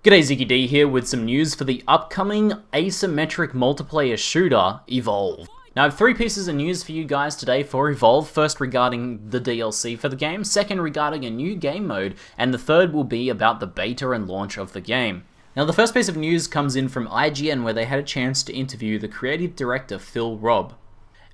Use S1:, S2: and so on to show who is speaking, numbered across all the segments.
S1: G'day, Ziggy D here with some news for the upcoming asymmetric multiplayer shooter, Evolve. Now I have three pieces of news for you guys today for Evolve. First regarding the DLC for the game, second regarding a new game mode, and the third will be about the beta and launch of the game. Now the first piece of news comes in from IGN, where they had a chance to interview the creative director Phil Robb.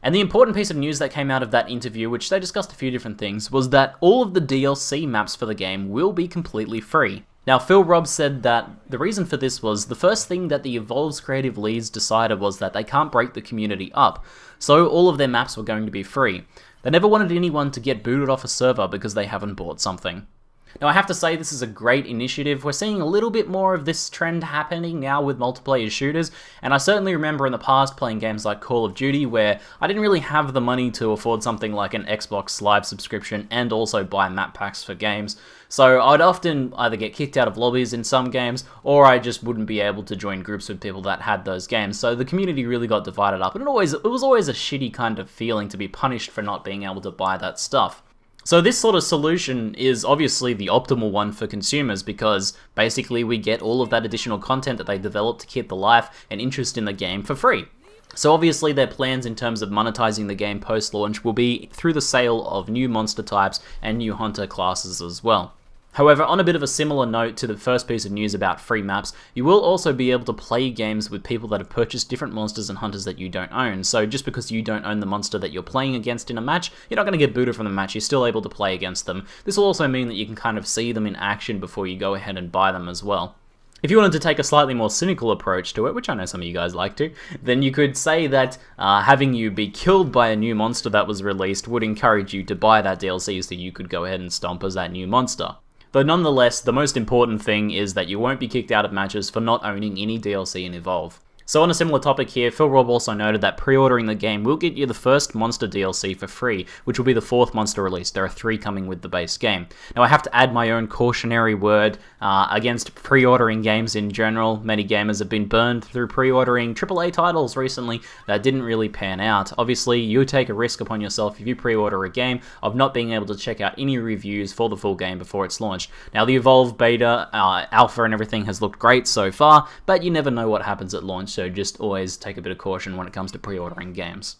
S1: And the important piece of news that came out of that interview, which they discussed a few different things, was that all of the DLC maps for the game will be completely free. Now, Phil Robb said that the reason for this was the first thing that the Evolve's creative leads decided was that they can't break the community up, so all of their maps were going to be free. They never wanted anyone to get booted off a server because they haven't bought something. Now, I have to say this is a great initiative. We're seeing a little bit more of this trend happening now with multiplayer shooters, and I certainly remember in the past playing games like Call of Duty where I didn't really have the money to afford something like an Xbox Live subscription and also buy map packs for games. So I'd often either get kicked out of lobbies in some games, or I just wouldn't be able to join groups with people that had those games. So the community really got divided up, and it was always a shitty kind of feeling to be punished for not being able to buy that stuff. So this sort of solution is obviously the optimal one for consumers, because basically we get all of that additional content that they develop to keep the life and interest in the game for free. So obviously their plans in terms of monetizing the game post-launch will be through the sale of new monster types and new hunter classes as well. However, on a bit of a similar note to the first piece of news about free maps, you will also be able to play games with people that have purchased different monsters and hunters that you don't own. So just because you don't own the monster that you're playing against in a match, you're not going to get booted from the match, you're still able to play against them. This will also mean that you can kind of see them in action before you go ahead and buy them as well. If you wanted to take a slightly more cynical approach to it, which I know some of you guys like to, then you could say that having you be killed by a new monster that was released would encourage you to buy that DLC so you could go ahead and stomp as that new monster. Though nonetheless, the most important thing is that you won't be kicked out of matches for not owning any DLC in Evolve. So on a similar topic here, Phil Robb also noted that pre-ordering the game will get you the first monster DLC for free, which will be the fourth monster release. There are 3 coming with the base game. Now I have to add my own cautionary word against pre-ordering games in general. Many gamers have been burned through pre-ordering AAA titles recently that didn't really pan out. Obviously, you take a risk upon yourself if you pre-order a game of not being able to check out any reviews for the full game before it's launched. Now the Evolve beta, alpha and everything has looked great so far, but you never know what happens at launch. So just always take a bit of caution when it comes to pre-ordering games.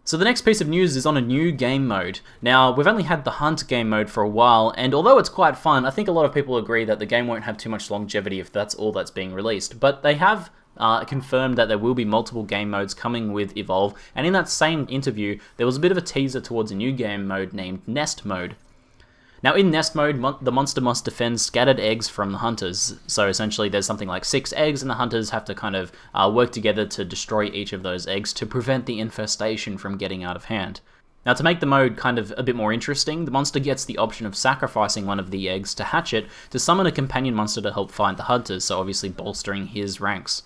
S1: So the next piece of news is on a new game mode. Now, we've only had the Hunt game mode for a while, and although it's quite fun, I think a lot of people agree that the game won't have too much longevity if that's all that's being released. But they have confirmed that there will be multiple game modes coming with Evolve, and in that same interview, there was a bit of a teaser towards a new game mode named Nest Mode. Now in Nest Mode, the monster must defend scattered eggs from the hunters. So essentially there's something like 6 eggs, and the hunters have to kind of work together to destroy each of those eggs to prevent the infestation from getting out of hand. Now to make the mode kind of a bit more interesting, the monster gets the option of sacrificing one of the eggs to hatch it to summon a companion monster to help fight the hunters, so obviously bolstering his ranks.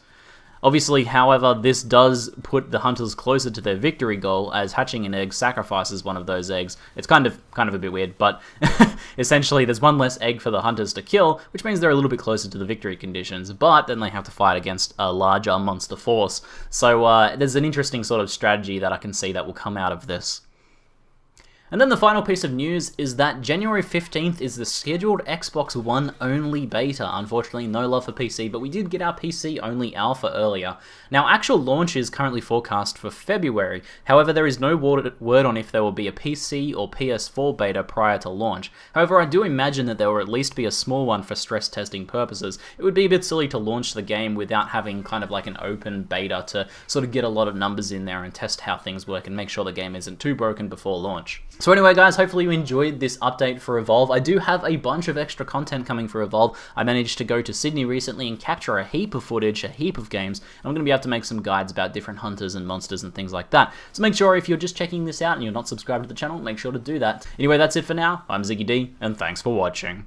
S1: Obviously, however, this does put the hunters closer to their victory goal, as hatching an egg sacrifices one of those eggs. It's kind of a bit weird, but essentially there's one less egg for the hunters to kill, which means they're a little bit closer to the victory conditions, but then they have to fight against a larger monster force. So there's an interesting sort of strategy that I can see that will come out of this. And then the final piece of news is that January 15th is the scheduled Xbox One only beta. Unfortunately, no love for PC, but we did get our PC only alpha earlier. Now, actual launch is currently forecast for February. However, there is no word on if there will be a PC or PS4 beta prior to launch. However, I do imagine that there will at least be a small one for stress testing purposes. It would be a bit silly to launch the game without having kind of like an open beta to sort of get a lot of numbers in there and test how things work and make sure the game isn't too broken before launch. So anyway guys, hopefully you enjoyed this update for Evolve. I do have a bunch of extra content coming for Evolve. I managed to go to Sydney recently and capture a heap of footage, a heap of games, and I'm going to be able to make some guides about different hunters and monsters and things like that. So make sure if you're just checking this out and you're not subscribed to the channel, make sure to do that. Anyway, that's it for now. I'm Ziggy D, and thanks for watching.